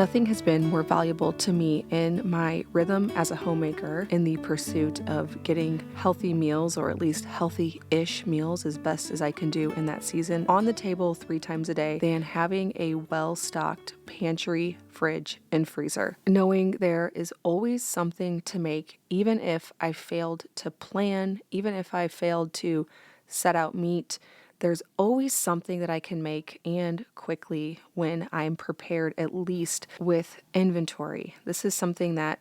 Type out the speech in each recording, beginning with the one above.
Nothing has been more valuable to me in my rhythm as a homemaker in the pursuit of getting healthy meals, or at least healthy-ish meals as best as I can do in that season, on the table 3 times a day, than having a well-stocked pantry, fridge, and freezer. Knowing there is always something to make, even if I failed to plan, even if I failed to set out meat, there's always something that I can make, and quickly, when I'm prepared, at least with inventory. This is something that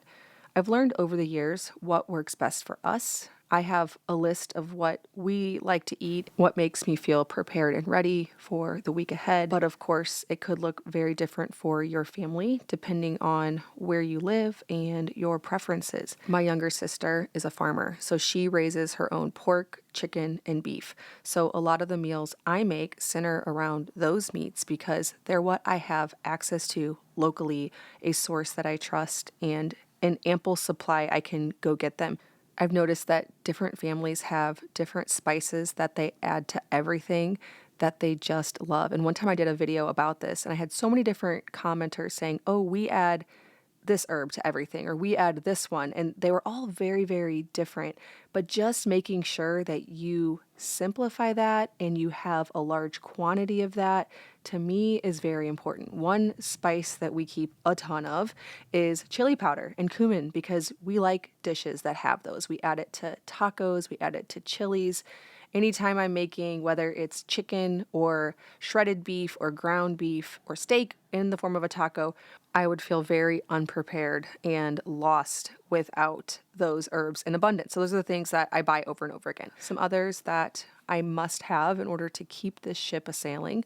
I've learned over the years what works best for us. I have a list of what we like to eat, what makes me feel prepared and ready for the week ahead. But of course, it could look very different for your family depending on where you live and your preferences. My younger sister is a farmer, so she raises her own pork, chicken, and beef. So a lot of the meals I make center around those meats because they're what I have access to locally, a source that I trust, and an ample supply I can go get them. I've noticed that different families have different spices that they add to everything that they just love. And one time I did a video about this, and I had so many different commenters saying, oh, we add this herb to everything, or we add this one. And they were all very, very different. But just making sure that you simplify that and you have a large quantity of that, to me, is very important. One spice that we keep a ton of is chili powder and cumin, because we like dishes that have those. We add it to tacos, we add it to chilies. Anytime I'm making, whether it's chicken or shredded beef or ground beef or steak in the form of a taco, I would feel very unprepared and lost without those herbs in abundance. So those are the things that I buy over and over again. Some others that I must have in order to keep this ship a-sailing: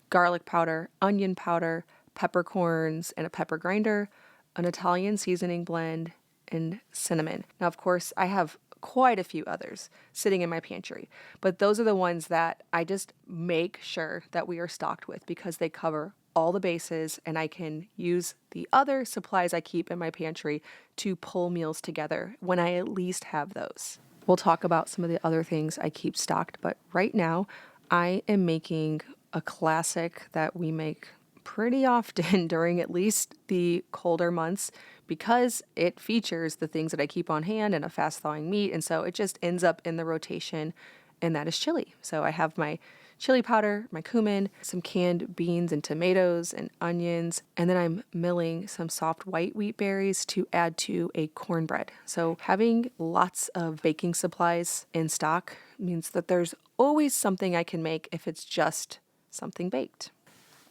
garlic powder, onion powder, peppercorns, and a pepper grinder, an Italian seasoning blend, and cinnamon. Now, of course, I have quite a few others sitting in my pantry, but those are the ones that I just make sure that we are stocked with because they cover all the bases, and I can use the other supplies I keep in my pantry to pull meals together when I at least have those. We'll talk about some of the other things I keep stocked, but right now I am making a classic that we make pretty often during at least the colder months because it features the things that I keep on hand and a fast thawing meat. And so it just ends up in the rotation, and that is chili. So I have my chili powder, my cumin, some canned beans and tomatoes and onions, and then I'm milling some soft white wheat berries to add to a cornbread. So having lots of baking supplies in stock means that there's always something I can make if it's just something baked.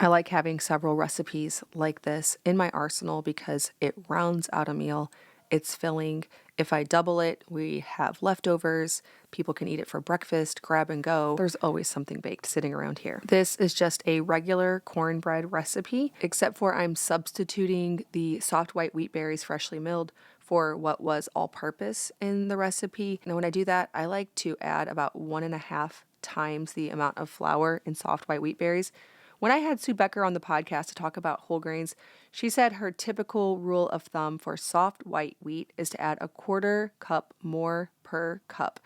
I like having several recipes like this in my arsenal because it rounds out a meal. It's filling. If I double it, we have leftovers. People can eat it for breakfast, grab and go. There's always something baked sitting around here. This is just a regular cornbread recipe, except for I'm substituting the soft white wheat berries freshly milled for what was all-purpose in the recipe. Now, when I do that, I like to add about 1.5 times the amount of flour in soft white wheat berries. When I had Sue Becker on the podcast to talk about whole grains, she said her typical rule of thumb for soft white wheat is to add 1/4 cup more per cup.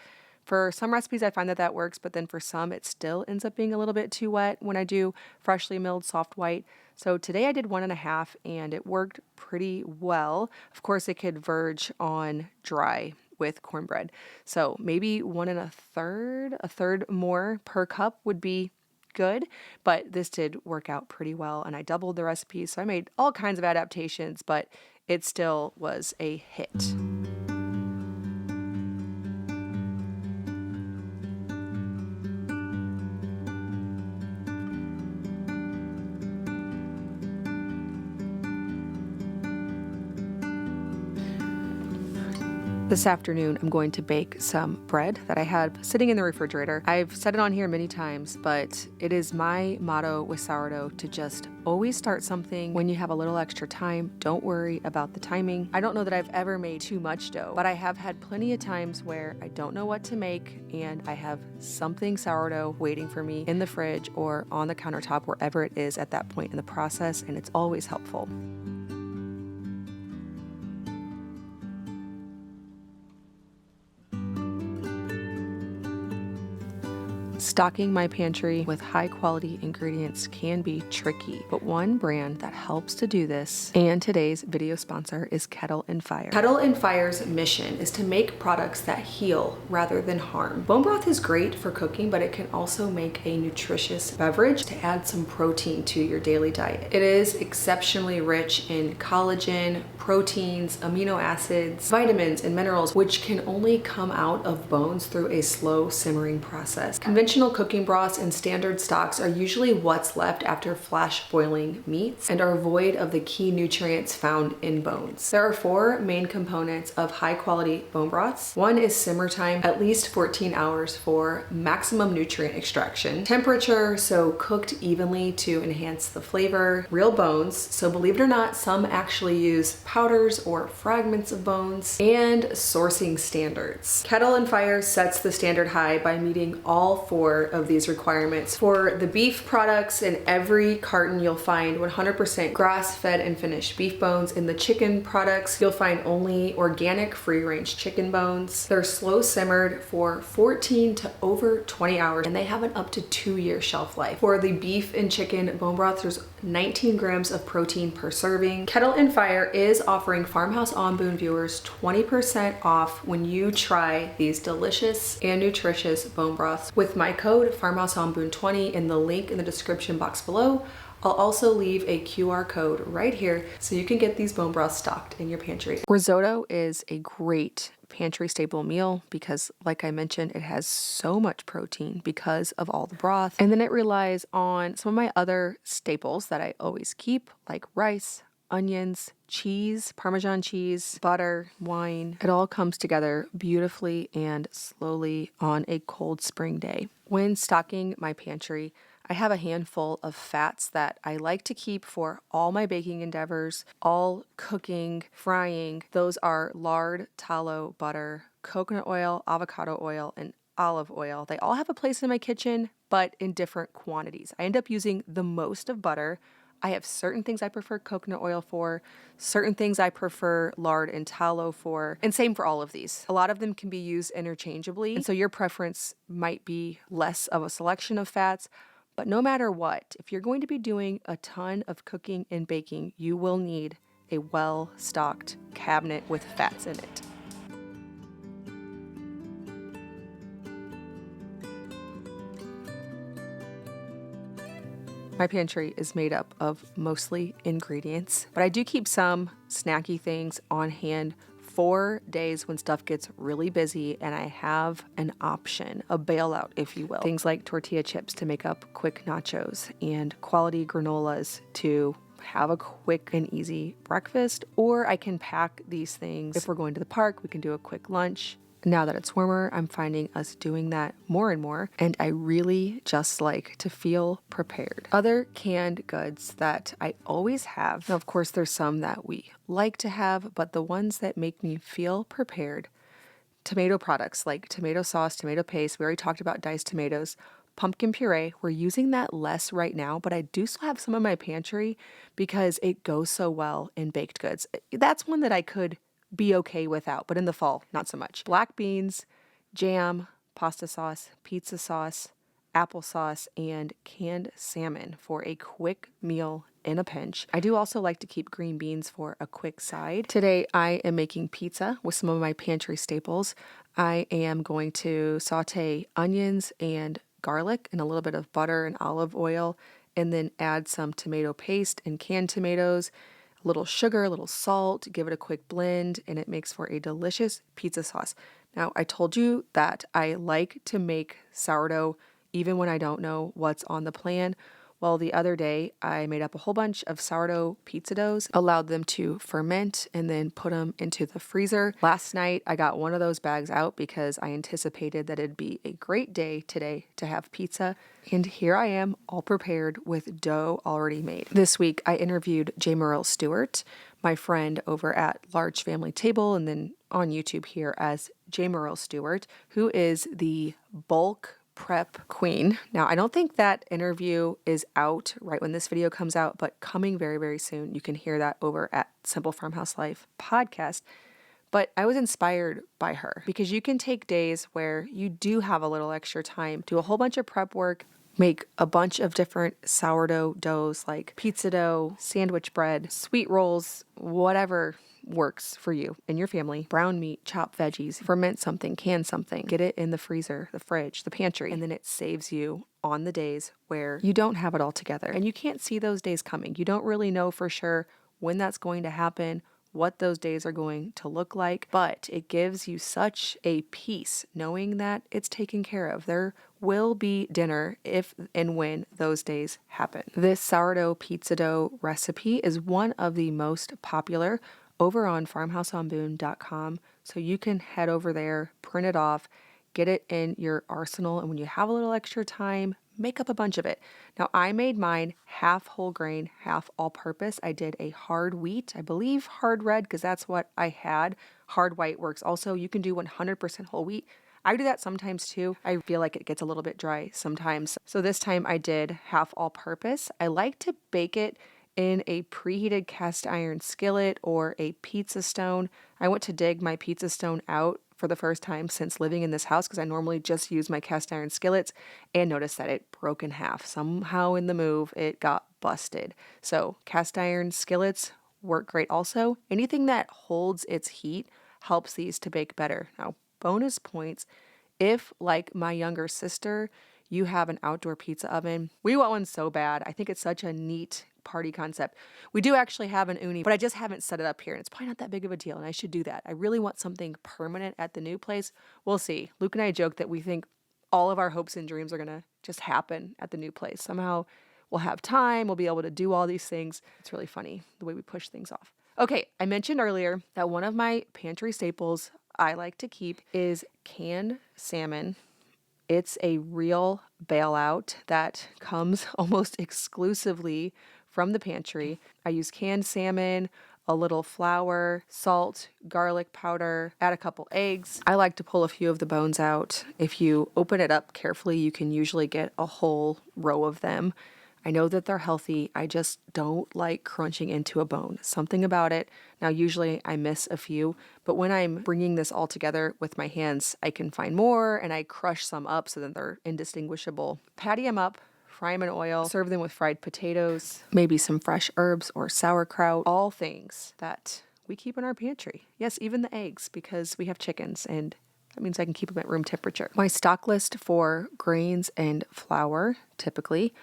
For some recipes, I find that that works, but then for some, it still ends up being a little bit too wet when I do freshly milled soft white. So today I did 1.5, and it worked pretty well. Of course, it could verge on dry with cornbread. So maybe 1 1/3, a third more per cup would be good, but this did work out pretty well, and I doubled the recipe, so I made all kinds of adaptations, but it still was a hit. This afternoon, I'm going to bake some bread that I had sitting in the refrigerator. I've said it on here many times, but it is my motto with sourdough to just always start something when you have a little extra time. Don't worry about the timing. I don't know that I've ever made too much dough, but I have had plenty of times where I don't know what to make, and I have something sourdough waiting for me in the fridge or on the countertop, wherever it is at that point in the process, and it's always helpful. Stocking my pantry with high quality ingredients can be tricky, but one brand that helps to do this, and today's video sponsor, is Kettle and Fire. Kettle and Fire's mission is to make products that heal rather than harm. Bone broth is great for cooking, but it can also make a nutritious beverage to add some protein to your daily diet. It is exceptionally rich in collagen, proteins, amino acids, vitamins, and minerals, which can only come out of bones through a slow simmering process. Conventional cooking broths and standard stocks are usually what's left after flash boiling meats and are void of the key nutrients found in bones. There are 4 main components of high quality bone broths. One is simmer time, at least 14 hours for maximum nutrient extraction. Temperature, so cooked evenly to enhance the flavor. Real bones, so believe it or not, some actually use powders or fragments of bones. And sourcing standards. Kettle and Fire sets the standard high by meeting all 4 of these requirements. For the beef products, in every carton you'll find 100% grass-fed and finished beef bones. In the chicken products, you'll find only organic free-range chicken bones. They're slow simmered for 14 to over 20 hours, and they have an up to 2-year shelf life. For the beef and chicken bone broths, there's 19 grams of protein per serving. Kettle and Fire is offering Farmhouse On Boone viewers 20% off when you try these delicious and nutritious bone broths with my code FarmhouseOnBoone20 in the link in the description box below. I'll also leave a QR code right here so you can get these bone broths stocked in your pantry. Risotto is a great pantry staple meal because, like I mentioned, it has so much protein because of all the broth. And then it relies on some of my other staples that I always keep, like rice, onions, cheese, Parmesan cheese, butter, wine. It all comes together beautifully and slowly on a cold spring day. When stocking my pantry, I have a handful of fats that I like to keep for all my baking endeavors, all cooking, frying. Those are lard, tallow, butter, coconut oil, avocado oil, and olive oil. They all have a place in my kitchen, but in different quantities. I end up using the most of butter. I have certain things I prefer coconut oil for, certain things I prefer lard and tallow for, and same for all of these. A lot of them can be used interchangeably, and so your preference might be less of a selection of fats. But no matter what, if you're going to be doing a ton of cooking and baking, you will need a well-stocked cabinet with fats in it. My pantry is made up of mostly ingredients, but I do keep some snacky things on hand for days when stuff gets really busy and I have an option, a bailout, if you will. Things like tortilla chips to make up quick nachos and quality granolas to have a quick and easy breakfast, or I can pack these things. If we're going to the park, we can do a quick lunch. Now that it's warmer, I'm finding us doing that more and more, and I really just like to feel prepared. Other canned goods that I always have, now of course there's some that we like to have, but the ones that make me feel prepared, tomato products like tomato sauce, tomato paste, we already talked about diced tomatoes, pumpkin puree, we're using that less right now, but I do still have some in my pantry because it goes so well in baked goods. That's one that I could be okay without, but in the fall, not so much. Black beans, jam, pasta sauce, pizza sauce, applesauce, and canned salmon for a quick meal in a pinch. I do also like to keep green beans for a quick side. Today, I am making pizza with some of my pantry staples. I am going to saute onions and garlic and a little bit of butter and olive oil, and then add some tomato paste and canned tomatoes, a little sugar, a little salt, give it a quick blend, and it makes for a delicious pizza sauce. Now, I told you that I like to make sourdough even when I don't know what's on the plan. Well, the other day, I made up a whole bunch of sourdough pizza doughs, allowed them to ferment, and then put them into the freezer. Last night, I got one of those bags out because I anticipated that it'd be a great day today to have pizza. And here I am, all prepared with dough already made. This week, I interviewed J. Merle Stewart, my friend over at Large Family Table, and then on YouTube here as J. Merle Stewart, who is the bulk prep queen. Now, I don't think that interview is out right when this video comes out, but coming very, very soon. You can hear that over at Simple Farmhouse Life podcast. But I was inspired by her because you can take days where you do have a little extra time, do a whole bunch of prep work, make a bunch of different sourdough doughs like pizza dough, sandwich bread, sweet rolls, whatever works for you and your family. Brown meat, chopped veggies, ferment something, can something, get it in the freezer, the fridge, the pantry, and then it saves you on the days where you don't have it all together. And you can't see those days coming. You don't really know for sure when that's going to happen, what those days are going to look like, but it gives you such a peace knowing that it's taken care of. There will be dinner if and when those days happen. This sourdough pizza dough recipe is one of the most popular over on farmhouseonboone.com, so you can head over there, print it off, get it in your arsenal, and when you have a little extra time, make up a bunch of it. Now, I made mine half whole grain, half all-purpose. I did a hard wheat, I believe hard red, because that's what I had. Hard white works also. You can do 100% whole wheat. I do that sometimes too. I feel like it gets a little bit dry sometimes. So this time I did half all-purpose. I like to bake it in a preheated cast iron skillet or a pizza stone. I went to dig my pizza stone out for the first time since living in this house because I normally just use my cast iron skillets and noticed that it broke in half. Somehow in the move, it got busted. So cast iron skillets work great also. Anything that holds its heat helps these to bake better. Now, bonus points, if like my younger sister, you have an outdoor pizza oven. We want one so bad. I think it's such a neat party concept. We do actually have an uni, but I just haven't set it up here. And it's probably not that big of a deal, and I should do that. I really want something permanent at the new place. We'll see. Luke and I joke that we think all of our hopes and dreams are going to just happen at the new place. Somehow we'll have time. We'll be able to do all these things. It's really funny the way we push things off. Okay, I mentioned earlier that one of my pantry staples I like to keep is canned salmon. It's a real bailout that comes almost exclusively from the pantry. I use canned salmon, a little flour, salt, garlic powder, add a couple eggs. I like to pull a few of the bones out. If you open it up carefully, you can usually get a whole row of them. I know that they're healthy. I just don't like crunching into a bone. Something about it. Now, usually I miss a few, but when I'm bringing this all together with my hands, I can find more and I crush some up so that they're indistinguishable. Patty them up, fry them in oil, serve them with fried potatoes, maybe some fresh herbs or sauerkraut, all things that we keep in our pantry. Yes, even the eggs, because we have chickens and that means I can keep them at room temperature. My stock list for grains and flour, typically,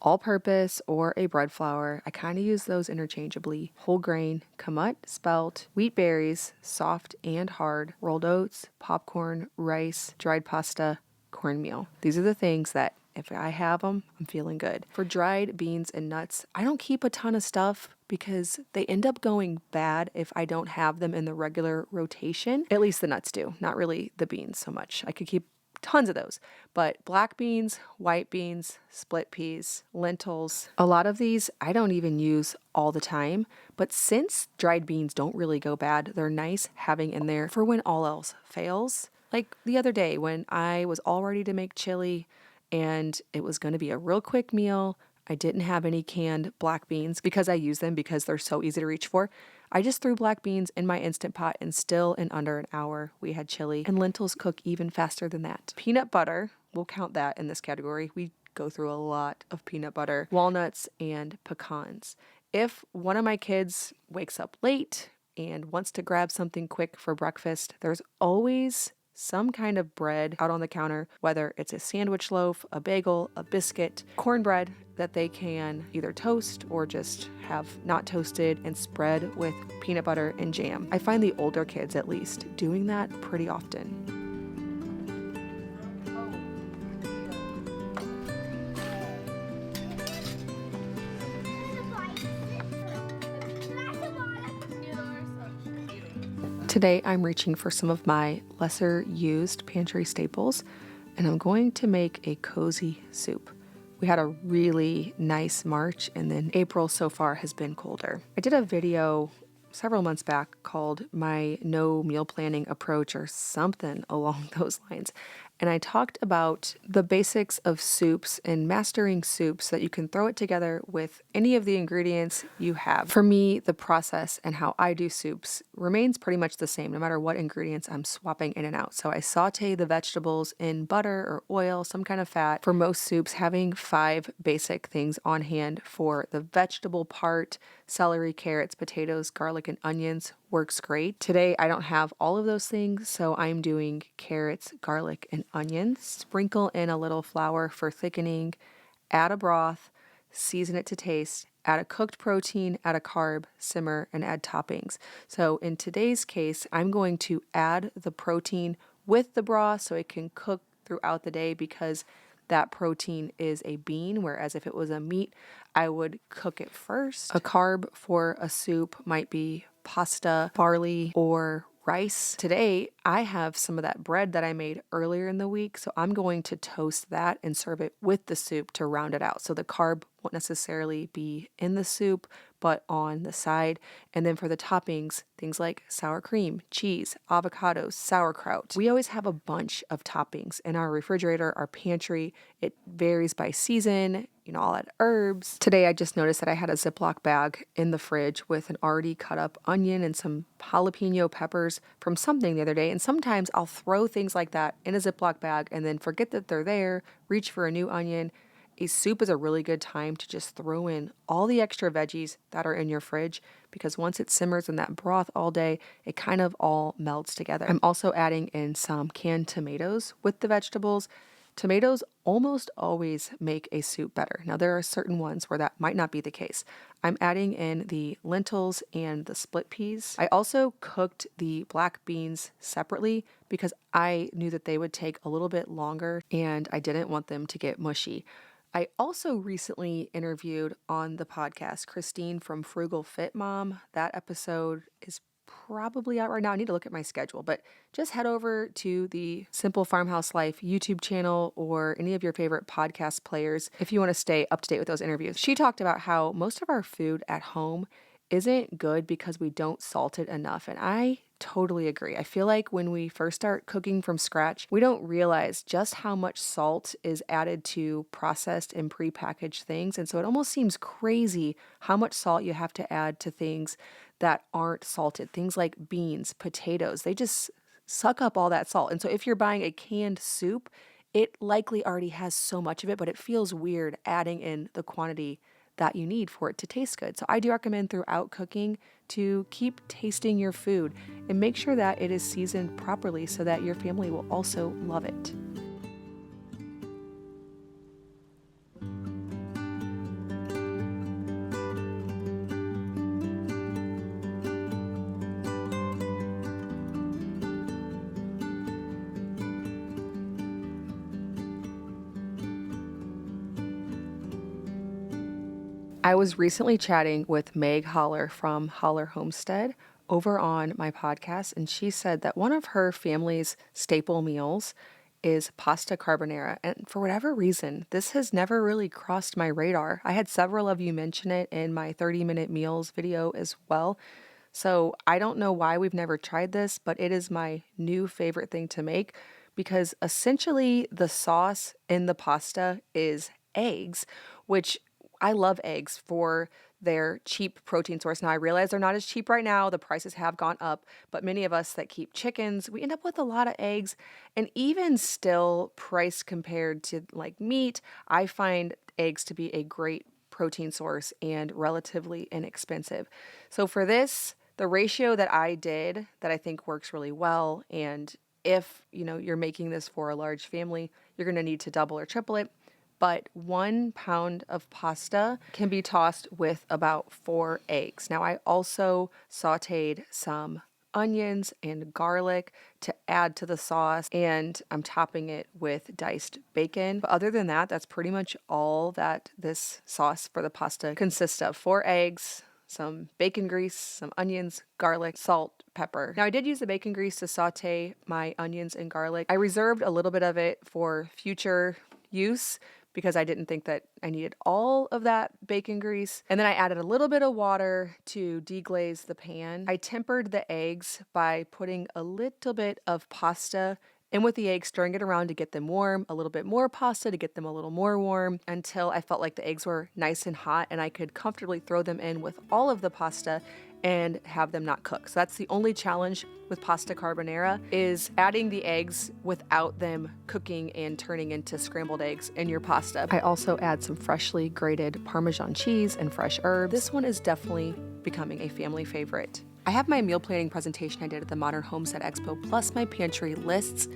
all-purpose or a bread flour. I kind of use those interchangeably. Whole grain, kamut, spelt, wheat berries, soft and hard, rolled oats, popcorn, rice, dried pasta, cornmeal. These are the things that if I have them, I'm feeling good. For dried beans and nuts, I don't keep a ton of stuff because they end up going bad if I don't have them in the regular rotation. At least the nuts do, not really the beans so much. I could keep tons of those, but black beans, white beans, split peas, lentils, a lot of these I don't even use all the time, but since dried beans don't really go bad, they're nice having in there for when all else fails. Like the other day when I was all ready to make chili and it was going to be a real quick meal. I didn't have any canned black beans because I use them because they're so easy to reach for. I just threw black beans in my Instant Pot and still in under an hour we had chili, and lentils cook even faster than that. Peanut butter, we'll count that in this category. We go through a lot of peanut butter, walnuts, and pecans. If one of my kids wakes up late and wants to grab something quick for breakfast, there's always some kind of bread out on the counter, whether it's a sandwich loaf, a bagel, a biscuit, cornbread that they can either toast or just have not toasted and spread with peanut butter and jam. I find the older kids, at least, doing that pretty often. Today, I'm reaching for some of my lesser used pantry staples, and I'm going to make a cozy soup. We had a really nice March, and then April so far has been colder. I did a video several months back called My No Meal Planning Approach or something along those lines. and I talked about the basics of soups and mastering soups so that you can throw it together with any of the ingredients you have. For me, the process and how I do soups remains pretty much the same no matter what ingredients I'm swapping in and out. So I saute the vegetables in butter or oil, some kind of fat. For most soups, having 5 basic things on hand for the vegetable part, celery, carrots, potatoes, garlic, and onions works great. Today, I don't have all of those things, so I'm doing carrots, garlic, and onions. Sprinkle in a little flour for thickening, add a broth, season it to taste, add a cooked protein, add a carb, simmer, and add toppings. So in today's case, I'm going to add the protein with the broth so it can cook throughout the day because that protein is a bean, whereas if it was a meat, I would cook it first. A carb for a soup might be pasta, barley, or rice. Today, I have some of that bread that I made earlier in the week, so I'm going to toast that and serve it with the soup to round it out. So the carb won't necessarily be in the soup, but on the side. And then for the toppings, things like sour cream, cheese, avocados, sauerkraut. We always have a bunch of toppings in our refrigerator, our pantry. It varies by season. I'll add herbs. Today, I just noticed that I had a Ziploc bag in the fridge with an already cut up onion and some jalapeno peppers from something the other day. And sometimes I'll throw things like that in a Ziploc bag and then forget that they're there, reach for a new onion. A soup is a really good time to just throw in all the extra veggies that are in your fridge because once it simmers in that broth all day, it kind of all melts together. I'm also adding in some canned tomatoes with the vegetables. Tomatoes almost always make a soup better. Now, there are certain ones where that might not be the case. I'm adding in the lentils and the split peas. I also cooked the black beans separately because I knew that they would take a little bit longer and I didn't want them to get mushy. I also recently interviewed on the podcast Christine from Frugal Fit Mom. That episode is probably out right now. I need to look at my schedule, but just head over to the Simple Farmhouse Life YouTube channel or any of your favorite podcast players if you want to stay up to date with those interviews. She talked about how most of our food at home isn't good because we don't salt it enough. And I totally agree. I feel like when we first start cooking from scratch, we don't realize just how much salt is added to processed and prepackaged things. And so it almost seems crazy how much salt you have to add to things that aren't salted. Things like beans, potatoes, they just suck up all that salt. And so if you're buying a canned soup, it likely already has so much of it, but it feels weird adding in the quantity that you need for it to taste good. So I do recommend throughout cooking to keep tasting your food and make sure that it is seasoned properly so that your family will also love it. I was recently chatting with Meg Holler from Holler Homestead over on my podcast, and she said that one of her family's staple meals is pasta carbonara. And for whatever reason, this has never really crossed my radar. I had several of you mention it in my 30-minute meals video as well. So I don't know why we've never tried this, but it is my new favorite thing to make because essentially the sauce in the pasta is eggs, which I love eggs for their cheap protein source. Now, I realize they're not as cheap right now. The prices have gone up, but many of us that keep chickens, we end up with a lot of eggs. And even still, price compared to like meat, I find eggs to be a great protein source and relatively inexpensive. So for this, the ratio that I did that I think works really well, and if you're making this for a large family, you're going to need to double or triple it. But 1 pound of pasta can be tossed with about 4 eggs. Now, I also sauteed some onions and garlic to add to the sauce, and I'm topping it with diced bacon. But other than that, that's pretty much all that this sauce for the pasta consists of. 4 eggs, some bacon grease, some onions, garlic, salt, pepper. Now, I did use the bacon grease to saute my onions and garlic. I reserved a little bit of it for future use because I didn't think that I needed all of that bacon grease. And then I added a little bit of water to deglaze the pan. I tempered the eggs by putting a little bit of pasta in with the eggs, stirring it around to get them warm, a little bit more pasta to get them a little more warm, until I felt like the eggs were nice and hot and I could comfortably throw them in with all of the pasta and have them not cook. So that's the only challenge with pasta carbonara, is adding the eggs without them cooking and turning into scrambled eggs in your pasta. I also add some freshly grated Parmesan cheese and fresh herbs. This one is definitely becoming a family favorite. I have my meal planning presentation I did at the Modern Homestead Expo, plus my pantry lists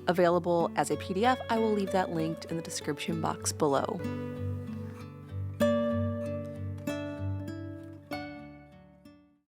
available as a PDF. I will leave that linked in the description box below.